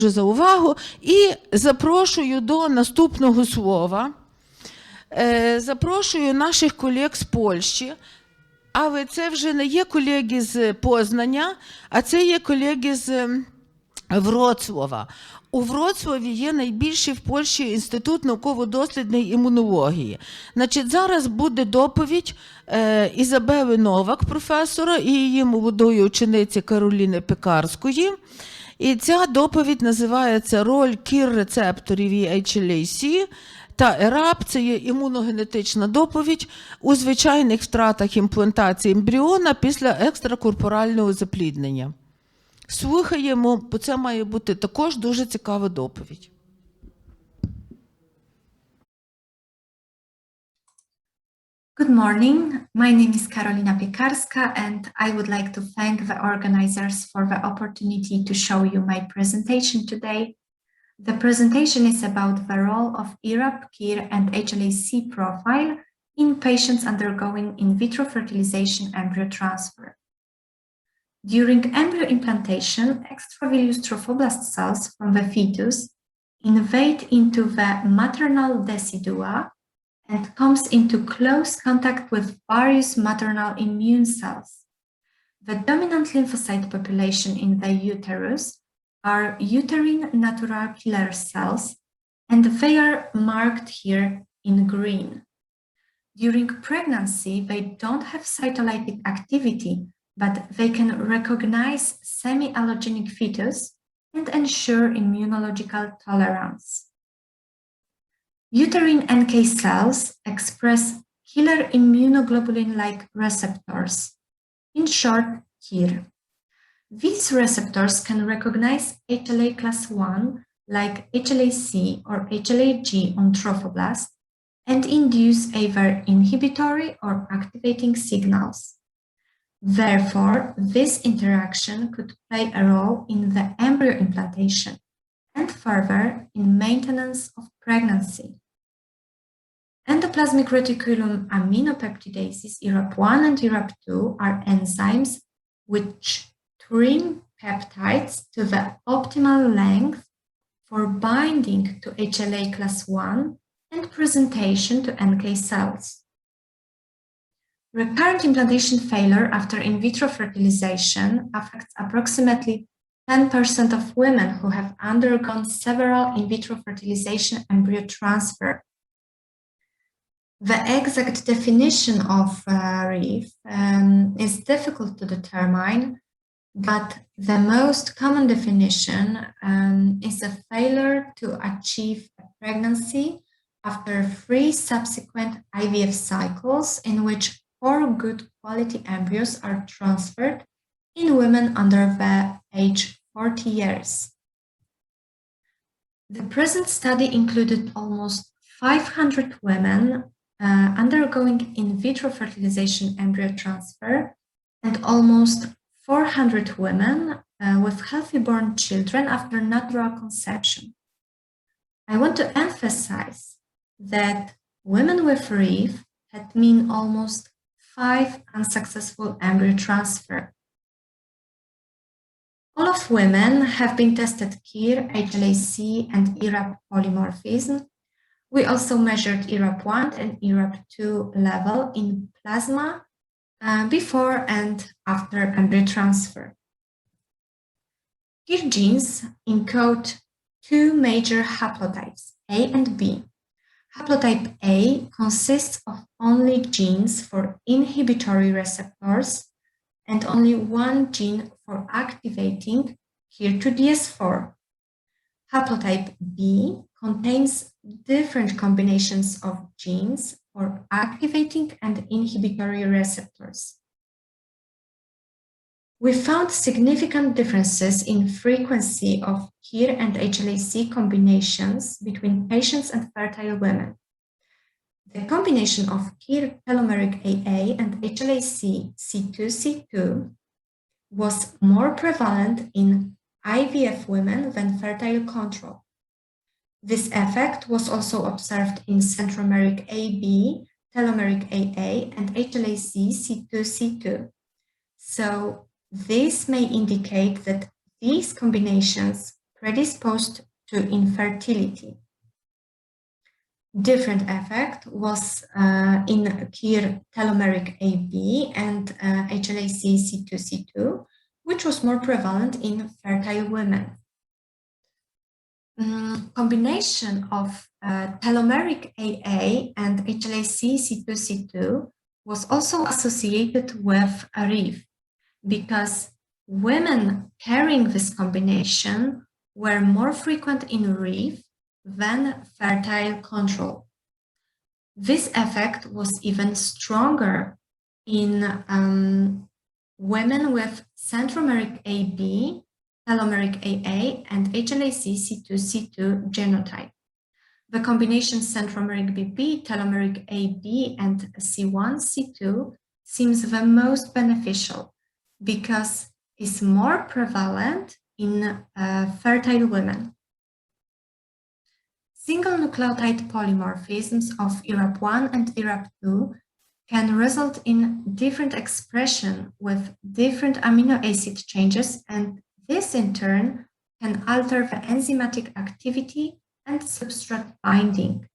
за увагу і запрошую до наступного слова. Запрошую наших колег з Польщі, але це вже не є колеги з Познання, а це є колеги з Вроцлава. У Вроцлаві є найбільший в Польщі інститут науково-дослідної імунології. Значить, зараз буде доповідь Ізабели Новак, професора, і її молодої учениці Кароліни Пекарської. І ця доповідь називається «Роль KIR рецепторів і HLA-C та ERAP». Це є імуногенетична доповідь у звичайних втратах імплантації ембріона після екстракорпорального запліднення. Слухаємо, бо це має бути також дуже цікава доповідь. Good morning. My name is Karolina Piekarska, and I would like to thank the organizers for the opportunity to show you my presentation today. The presentation is about the role of ERAP, KIR, and HLA-C profile in patients undergoing in vitro fertilization embryo transfer. During embryo implantation, extravillous trophoblast cells from the fetus invade into the maternal decidua and comes into close contact with various maternal immune cells. The dominant lymphocyte population in the uterus are uterine natural killer cells, and they are marked here in green. During pregnancy, they don't have cytolytic activity, but they can recognize semi-allogenic fetus and ensure immunological tolerance. Uterine NK cells express killer immunoglobulin-like receptors, in short, KIR. These receptors can recognize HLA class 1, like HLA-C or HLA-G on trophoblast, and induce either inhibitory or activating signals. Therefore, this interaction could play a role in the embryo implantation and further in maintenance of pregnancy. Endoplasmic reticulum aminopeptidases ERAP1 and ERAP2 are enzymes which trim peptides to the optimal length for binding to HLA class 1 and presentation to NK cells. Recurrent implantation failure after in vitro fertilization affects approximately 10% of women who have undergone several in vitro fertilization embryo transfer. The exact definition of REF is difficult to determine, but the most common definition is a failure to achieve a pregnancy after 3 subsequent IVF cycles in which 4 good quality embryos are transferred in women under the age 40 years. The present study included almost 500 women undergoing in vitro fertilization embryo transfer and almost 400 women with healthy-born children after natural conception. I want to emphasize that women with REF had mean almost 5 unsuccessful embryo transfer. All of women have been tested KIR, HLA-C, and ERAP polymorphism. We also measured ERAP1 and ERAP2 level in plasma before and after embryo transfer. KIR genes encode 2 major haplotypes, A and B. Haplotype A consists of only genes for inhibitory receptors and only 1 gene for activating KIR2DS4. Haplotype B contains different combinations of genes for activating and inhibitory receptors. We found significant differences in frequency of KIR and HLA-C combinations between patients and fertile women. The combination of KIR telomeric AA and HLA-C C2C2 was more prevalent in IVF women than fertile control. This effect was also observed in centromeric AB, telomeric AA, and HLA-C C2C2. So this may indicate that these combinations predisposed to infertility. Different effect was in KIR telomeric AB and HLA-C C2C2, which was more prevalent in fertile women. Combination of telomeric AA and HLA-C C2C2 was also associated with a RIF because women carrying this combination were more frequent in RIF than fertile control. This effect was even stronger in women with centromeric AB, telomeric AA, and HLA-C C2C2 genotype. The combination centromeric BP, telomeric AB, and C1, C2 seems the most beneficial because it's more prevalent in fertile women. Single nucleotide polymorphisms of ERAP1 and ERAP2 can result in different expression with different amino acid changes, and this in turn can alter the enzymatic activity and substrate binding.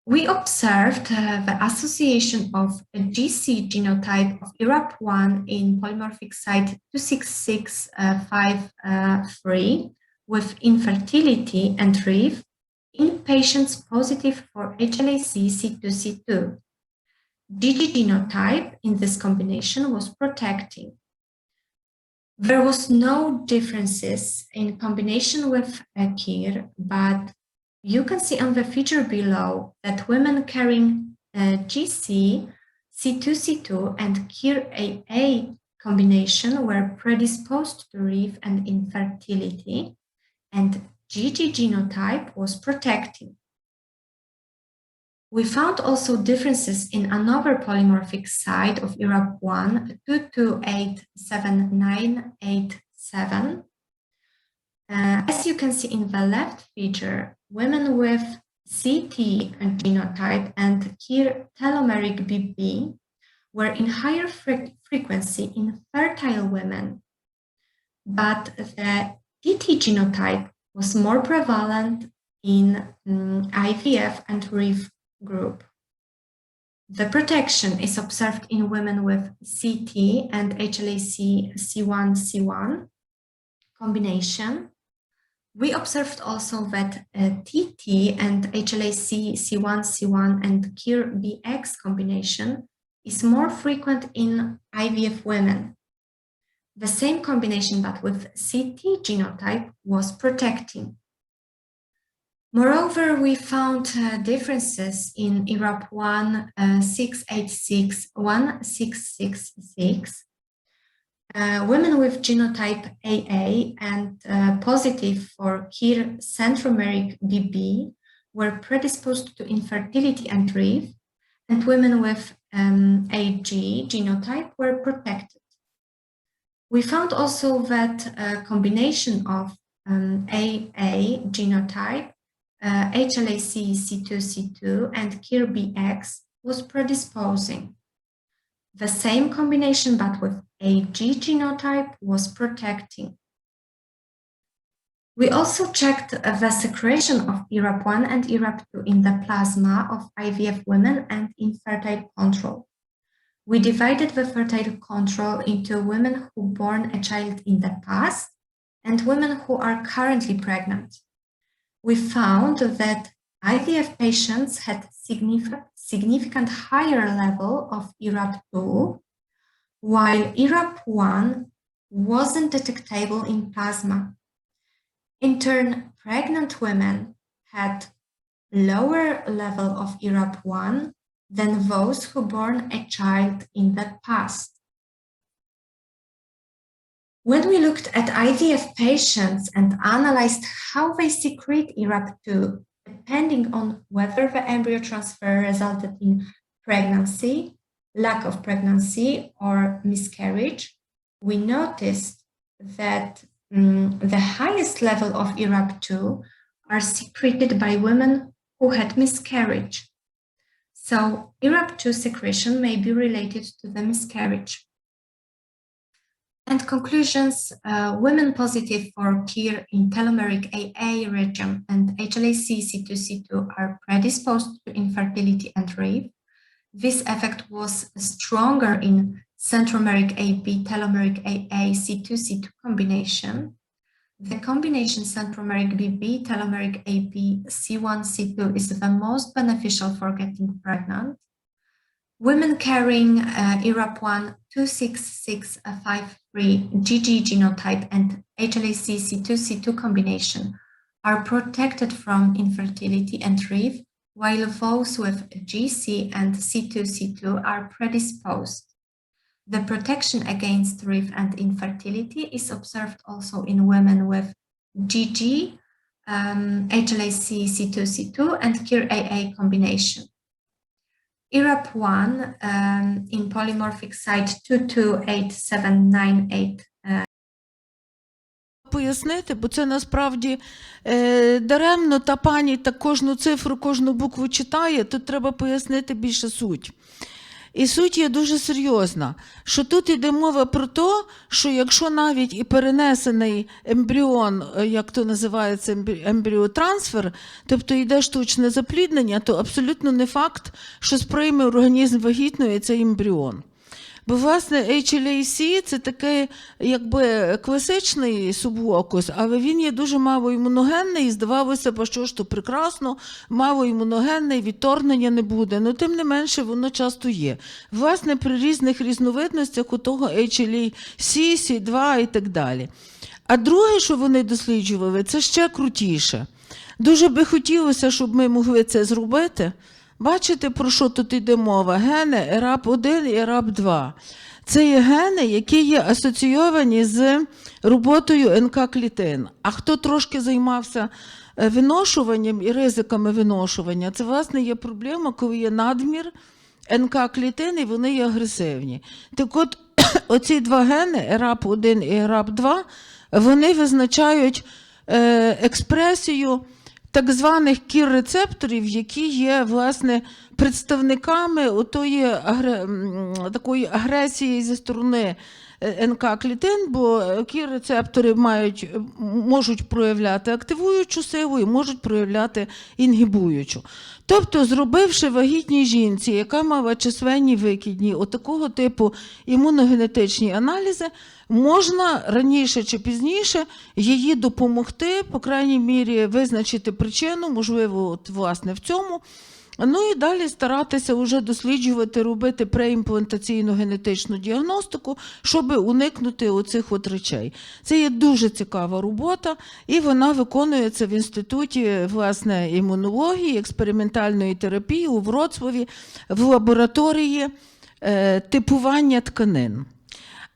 We observed the association of a GC genotype of ERAP1 in polymorphic site 26653 with infertility and RIF in patients positive for HLA-C C2C2. GG genotype in this combination was protecting. There was no differences in combination with KIR, but you can see on the figure below that women carrying GC, C2C2, and KIR AA combination were predisposed to RIF and infertility, and GG genotype was protecting. We found also differences in another polymorphic site of ERAP1, 228797. As you can see in the left figure, women with CT genotype and KIR telomeric BP were in higher frequency in fertile women, but the TT genotype was more prevalent in IVF and RIF group. The protection is observed in women with CT and HLA-C C1-C1 combination. We observed also that TT and HLA-C C1-C1 and KIR-BX combination is more frequent in IVF women. The same combination but with CT genotype was protecting. Moreover, we found differences in ERAP1 686-1666. Women with genotype AA and positive for KIR centromeric BB were predisposed to infertility and RIF, and women with AG genotype were protected. We found also that a combination of AA genotype, HLA-C C2C2, and KIR-BX was predisposing. The same combination but with AG genotype was protecting. We also checked the secretion of ERAP1 and ERAP2 in the plasma of IVF women and infertile control. We divided the fertile control into women who born a child in the past and women who are currently pregnant. We found that IVF patients had significant higher level of ERAP2, while ERAP1 wasn't detectable in plasma. In turn, pregnant women had lower level of ERAP1 than those who born a child in the past. When we looked at IVF patients and analyzed how they secrete ERAP2, depending on whether the embryo transfer resulted in pregnancy, lack of pregnancy, or miscarriage, we noticed that the highest level of ERAP2 are secreted by women who had miscarriage. So ERAP2 secretion may be related to the miscarriage. And conclusions, women positive for KIR in telomeric AA region and HLA-C C2C2 are predisposed to infertility and rape. This effect was stronger in centromeric AB, telomeric AA, C2C2 combination. The combination centromeric BB, telomeric AB, C1, C2 is the most beneficial for getting pregnant. Women carrying ERAP1 26653 GG genotype and HLA-C C2C2 combination are protected from infertility and RIF, while those with GC and C2C2 are predisposed. The protection against RIF and infertility is observed also in women with GG, HLA-C C2C2 and KIR-AA combination. ERAP1 in polymorphic site 228798 пояснити, бо це насправді даремно та пані так кожну цифру, кожну букву читає, тут треба пояснити більше суть. І суть є дуже серйозна, що тут йде мова про те, що якщо навіть і перенесений ембріон, як то називається ембріотрансфер, тобто йде штучне запліднення, то абсолютно не факт, що сприйме організм вагітної цей ембріон. Бо, власне, HLA-C – це такий, якби, класичний субокус, але він є дуже малоімуногенний, і здавалося б, що ж то прекрасно, малоімуногенний, відторгнення не буде. Но тим не менше, воно часто є. Власне, при різних різновидностях у того HLA-C, C2 і так далі. А друге, що вони досліджували, це ще крутіше. Дуже би хотілося, щоб ми могли це зробити. Бачите, про що тут йде мова? Гени ERAP1 і ERAP2. Це є гени, які є асоційовані з роботою НК-клітин. А хто трошки займався виношуванням і ризиками виношування, це, власне, є проблема, коли є надмір НК-клітин, і вони є агресивні. Так от, оці два гени, ERAP1 і ERAP2, вони визначають експресію так званих KIR-рецепторів, які є, власне, представниками такої агресії зі сторони НК-клітин, бо KIR-рецептори можуть проявляти активуючу силу і можуть проявляти інгібуючу. Тобто, зробивши вагітній жінці, яка мала численні викидні отакого типу імуногенетичні аналізи, можна раніше чи пізніше її допомогти, по крайній мірі визначити причину, можливо, от, власне, в цьому. Ну і далі старатися вже досліджувати, робити преімплантаційну генетичну діагностику, щоб уникнути оцих от речей. Це є дуже цікава робота, і вона виконується в Інституті, власне, імунології, експериментальної терапії у Вроцлаві в лабораторії типування тканин.